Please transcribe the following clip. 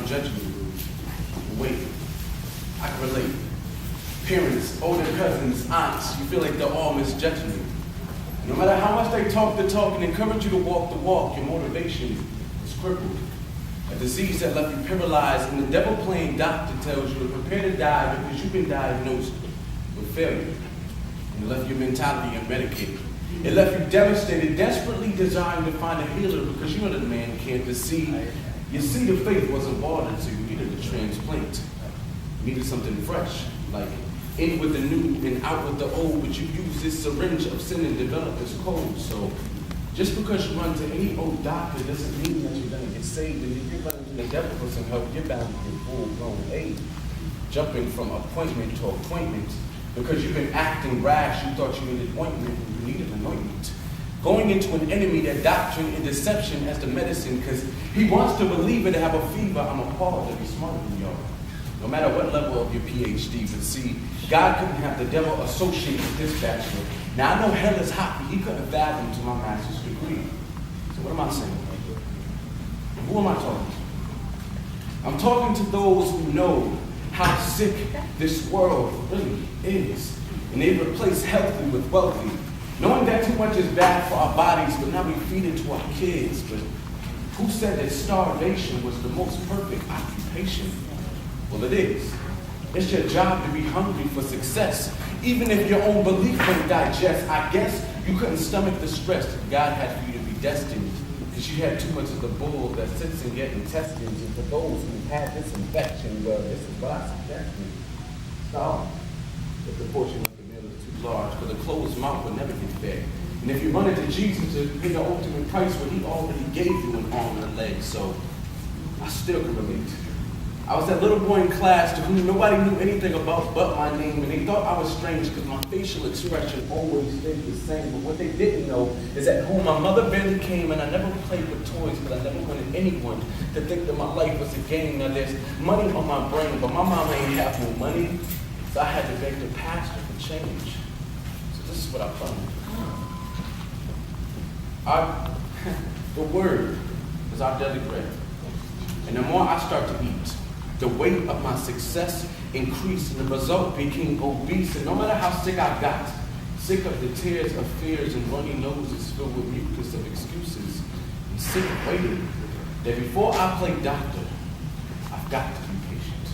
judging you. Wait, I can relate. Parents, older cousins, aunts, you feel like they're all misjudging you. No matter how much they talk the talk and encourage you to walk the walk, your motivation is crippled. A disease that left you paralyzed, and the devil playing doctor tells you to prepare to die because you've been diagnosed with failure. And it left your mentality unmedicated. It left you devastated, desperately desiring to find a healer because you know that man can't deceive. Your seed of faith wasn't watered, so you needed a transplant. You needed something fresh, like in with the new and out with the old, but you use this syringe of sin and develop this cold. So just because you run to any old doctor doesn't mean that you're going to get saved. And if you're running to the devil for some help, you're bound to get full-blown aid. Jumping from appointment to appointment because you've been acting rash, you thought you needed ointment and you needed anointment. Going into an enemy, that doctrine and deception as the medicine because he wants to believe it to have a fever. I'm appalled that he's smarter than y'all. No matter what level of your PhD, but see, God couldn't have the devil associate with this bachelor. Now I know hell is hot, but he couldn't fathom to my master's degree. So what am I saying? Who am I talking to? I'm talking to those who know how sick this world really is. And they replace healthy with wealthy. Knowing that too much is bad for our bodies, but now we feed it to our kids. But who said that starvation was the most perfect occupation? Well, it is. It's your job to be hungry for success. Even if your own belief couldn't digest, I guess you couldn't stomach the stress that God had for you to be destined because you had too much of the bull that sits in your intestines. And for those who had this infection, well, this is what I suggest. Stop. If the portion of the meal is too large, but the closed mouth will never get fed. And if you run into Jesus to pay the ultimate price, well, he already gave you an arm and a leg. So I still can relate. I was that little boy in class to whom nobody knew anything about but my name, and they thought I was strange because my facial expression always stayed the same. But what they didn't know is at home my mother barely came, and I never played with toys because I never wanted anyone to think that my life was a game. Now there's money on my brain, but my mama ain't have no money, so I had to beg the pastor for change. So this is what I found. The word is our daily bread, and the more I start to eat, the weight of my success increased, and the result became obese. And no matter how sick I got, sick of the tears of fears and runny noses filled with mucus of excuses, and sick of waiting, that before I play doctor, I've got to be patient.